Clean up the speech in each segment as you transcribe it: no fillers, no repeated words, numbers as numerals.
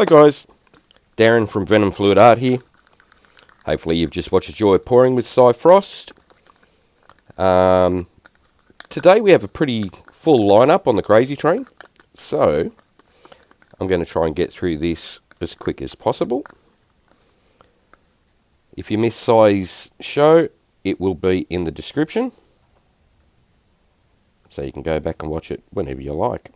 Hi guys, Darren from Venom Fluid Art here. Hopefully you've just watched Joy Pouring with Cy Frost. Today we have a pretty full lineup on the Crazy Train, so I'm going to try and get through this as quick as possible. If you missed Cy's show, it will be in the description, so you can go back and watch it whenever you like.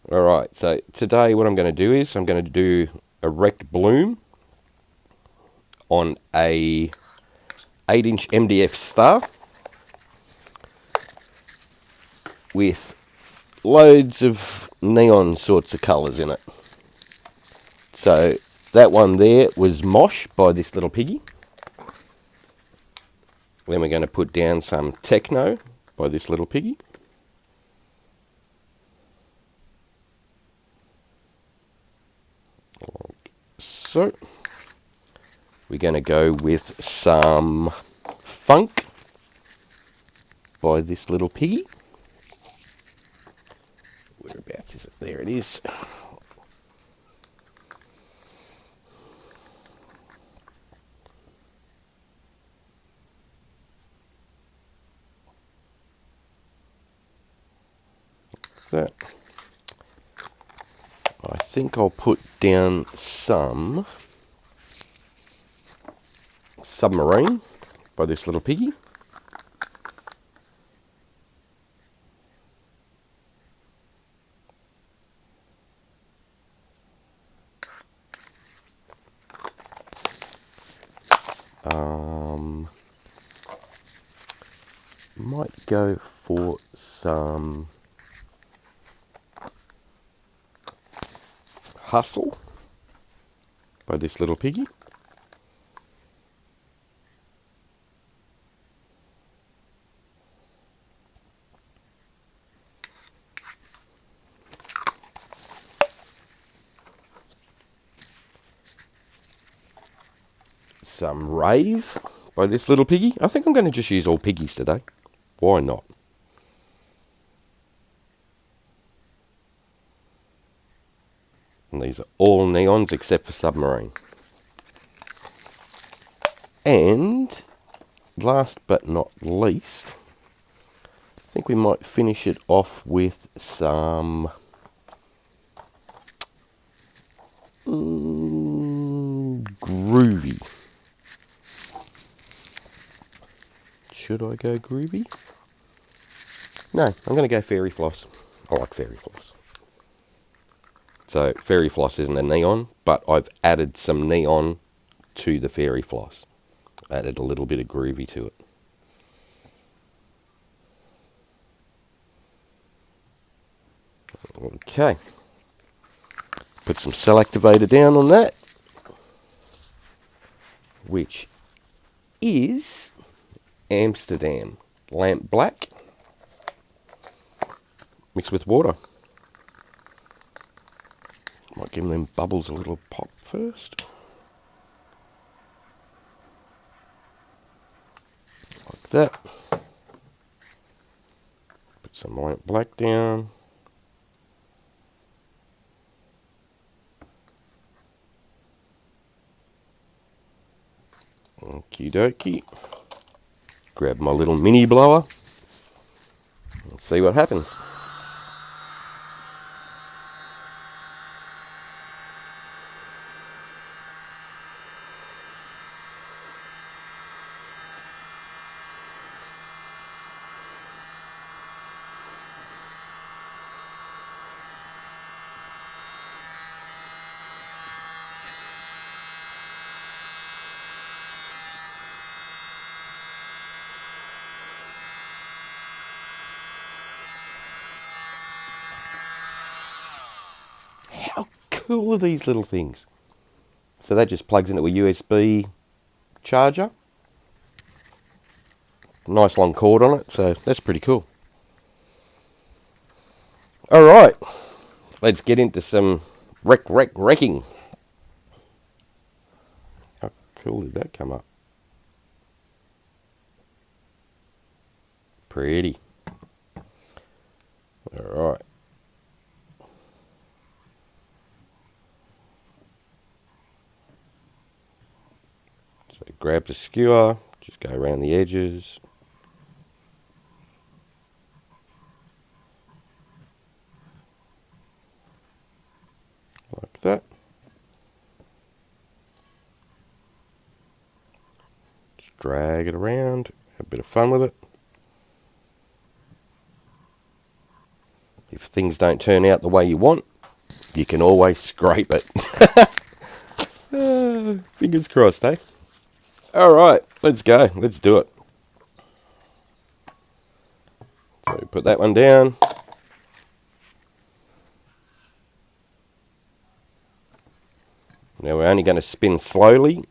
Alright, so today what I'm going to do is I'm going to do a wrecked bloom on a 8-inch MDF star with loads of neon sorts of colours in it. So that one there was Mosh by this little piggy. Then we're going to put down some Techno by this little piggy. So we're going to go with some Funk by this little piggy. Whereabouts is it? There it is. That. I think I'll put down some Submarine by this little piggy. Might go for some Hustle by this little piggy. Some Rave by this little piggy. I think I'm going to just use all piggies today. Why not? And these are all neons except for Submarine. And last but not least, I think we might finish it off with some Groovy. Should I go Groovy? No, I'm going to go Fairy Floss. I like Fairy Floss. So Fairy Floss isn't a neon, but I've added some neon to the Fairy Floss. Added a little bit of Groovy to it. Okay. Put some cell activator down on that, which is Amsterdam Lamp Black mixed with water. Might give them bubbles a little pop first. Like that. Put some lamp black down. Okie dokie. Grab my little mini blower. Let's see what happens. How cool are these little things? So that just plugs into a USB charger. Nice long cord on it, so that's pretty cool. Alright, let's get into some wrecking. How cool did that come up? Pretty. Alright. grab the skewer, just go around the edges. Like that. Just drag it around, have a bit of fun with it. If things don't turn out the way you want, you can always scrape it. Fingers crossed, eh? Alright, let's go. Let's do it. So put that one down. Now we're only going to spin slowly.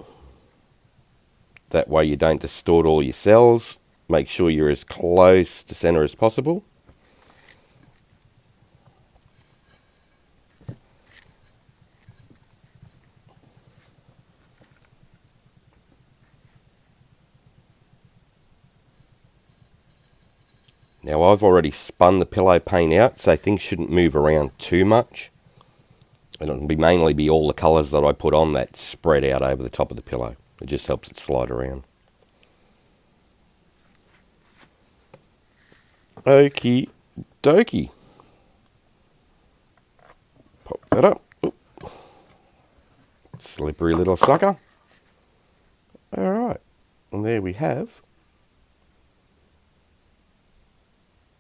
That way you don't distort all your cells. Make sure you're as close to center as possible. Now I've already spun the pillow paint out, so things shouldn't move around too much. It'll mainly be all the colours that I put on that spread out over the top of the pillow. It just helps it slide around. Okie dokie. Pop that up. Oop. Slippery little sucker. Alright, and there we have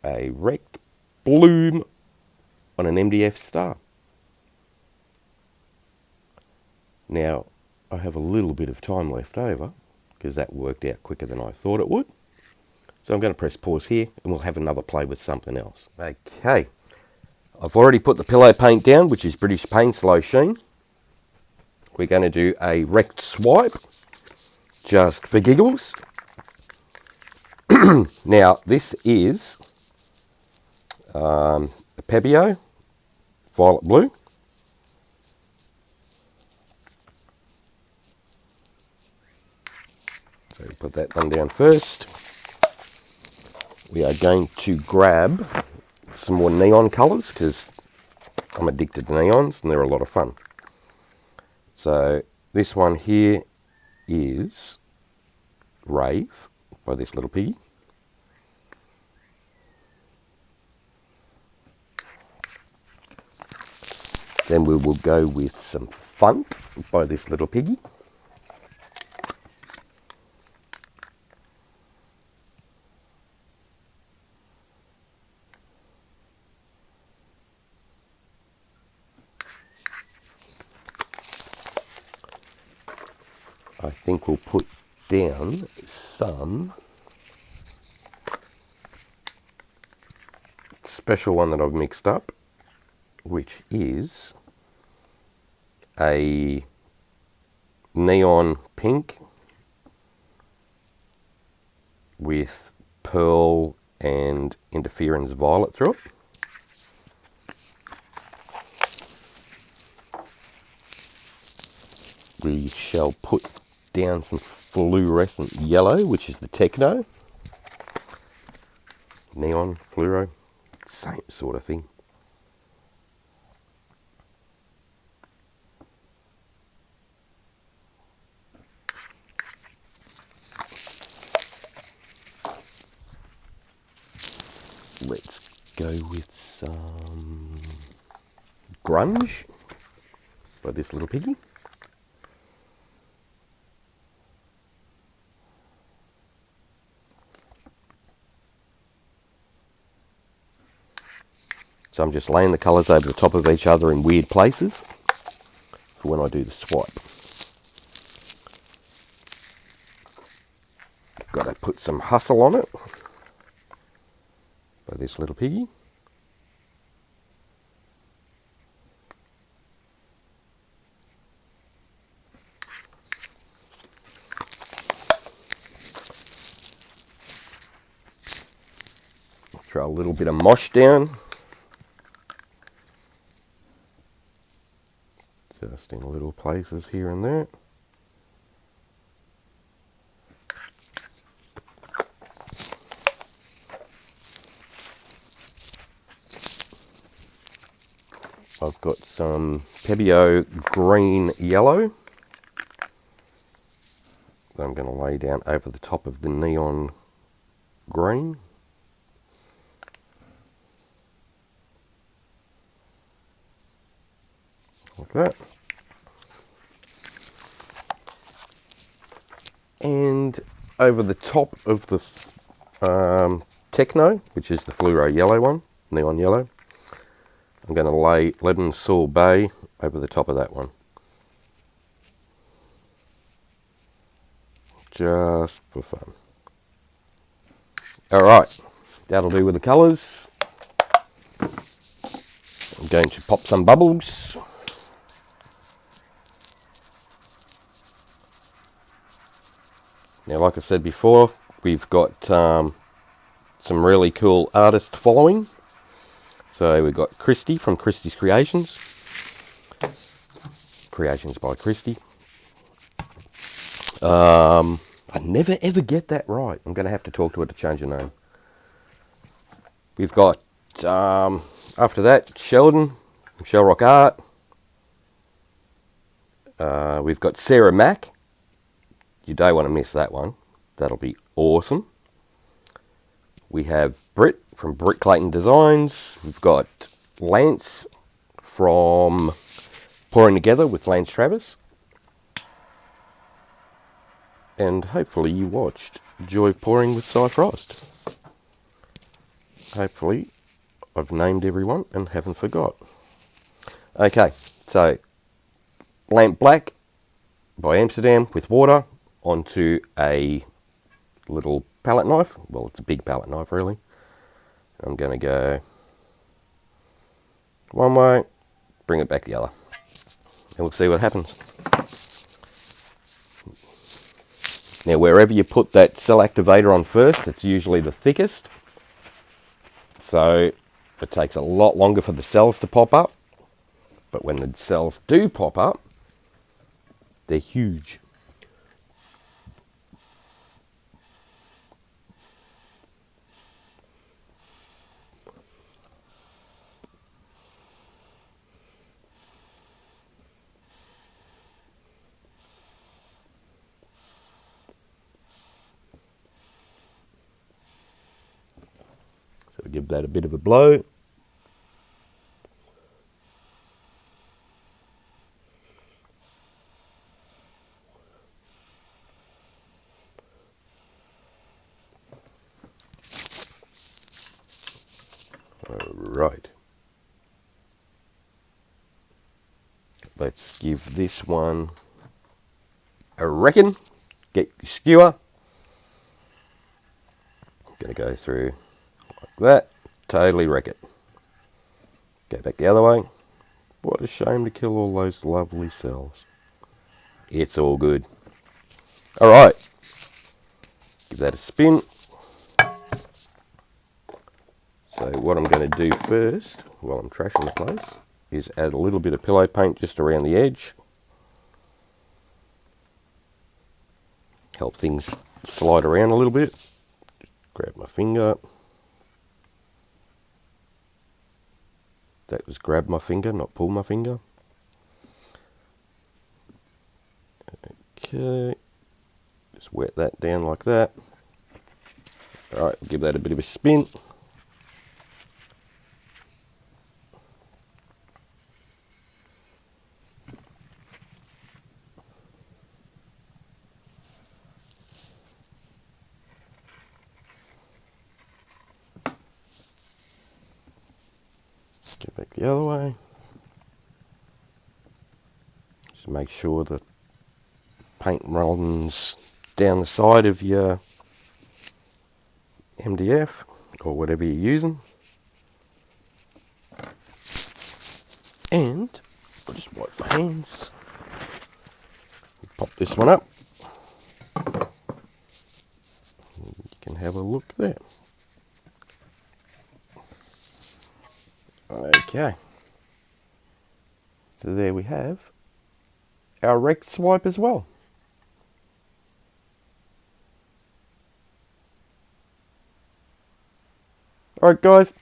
a wrecked bloom on an MDF star. Now, I have a little bit of time left over because that worked out quicker than I thought it would. So I'm going to press pause here and we'll have another play with something else. Okay, I've already put the pillow paint down, which is British Paint Slow Sheen. We're going to do a wrecked swipe, just for giggles. Now, this is a Pebeo, violet blue. So put that one down first. We are going to grab some more neon colours because I'm addicted to neons and they're a lot of fun. So this one here is Rave by this little piggy. Then we will go with some Funk by this little piggy. I think we'll put down some special one that I've mixed up, which is a neon pink with pearl and interference violet through it. We shall put down some fluorescent yellow, which is the Techno. Neon, fluoro, same sort of thing. Let's go with some Grunge by this little piggy. So I'm just laying the colours over the top of each other in weird places for when I do the swipe. Got to put some Hustle on it by this little piggy. Throw a little bit of mosh down. Just in little places here and there. I've got some Pebeo green yellow that So I'm going to lay down over the top of the neon green. Like that. And over the top of the Techno, which is the fluoro yellow one, neon yellow, I'm going to lay Lebanon Sorbet over the top of that one. Just for fun. Alright, that'll do with the colours. I'm going to pop some bubbles. Now, like I said before, we've got some really cool artist following. So we've got Christy from Christy's Creations. Creations by Christy. I never ever get that right. I'm going to have to talk to her to change her name. We've got, after that, Sheldon from Shelrock Art. We've got Sarah Mack. You don't want to miss that one. That'll be awesome. We have Britt from Britt Clayton Designs. We've got Lance from Pouring Together with Lance Travis. And hopefully you watched Joy Pouring with Cy Frost. Hopefully I've named everyone and haven't forgot. Okay, so Lamp Black by Amsterdam with water onto a little palette knife. Well, it's a big palette knife really. I'm going to go one way, bring it back the other, and we'll see what happens. Now, wherever you put that cell activator on first, it's usually the thickest. So it takes a lot longer for the cells to pop up. But when the cells do pop up, they're huge. So give that a bit of a blow. Right. Let's give this one a reckon. Get your skewer. I'm going to go through like that. Totally wreck it. Go back the other way. What a shame to kill all those lovely cells. It's all good. Alright. Give that a spin. So what I'm going to do first, while I'm trashing the place, is add a little bit of pillow paint just around the edge. Help things slide around a little bit. Just grab my finger. That was grab my finger, not pull my finger. Okay. Just wet that down like that. Alright, give that a bit of a spin. Get back the other way. Just make sure the paint runs down the side of your MDF or whatever you're using. And I'll just wipe my hands. Pop this one up. You can have a look there. Okay. So there we have our wrecked swipe as well. Alright guys,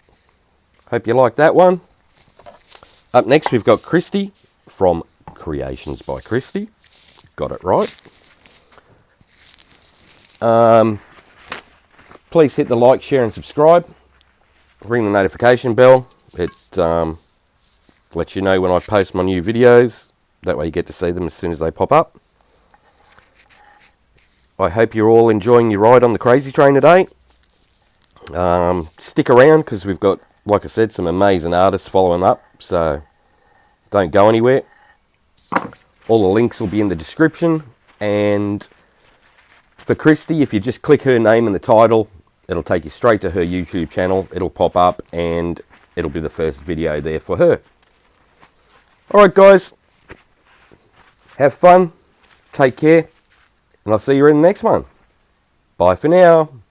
hope you like that one. Up next we've got Christy from Creations by Christy. Got it right. Please hit the like, share and subscribe. Ring the notification bell. It lets you know when I post my new videos. That way you get to see them as soon as they pop up. I hope you're all enjoying your ride on the Crazy Train today. Stick around because we've got, like I said, some amazing artists following up. So don't go anywhere. All the links will be in the description. And for Christy, if you just click her name in the title, it'll take you straight to her YouTube channel. It'll pop up and it'll be the first video there for her. Alright guys, have fun, take care, and I'll see you in the next one. Bye for now.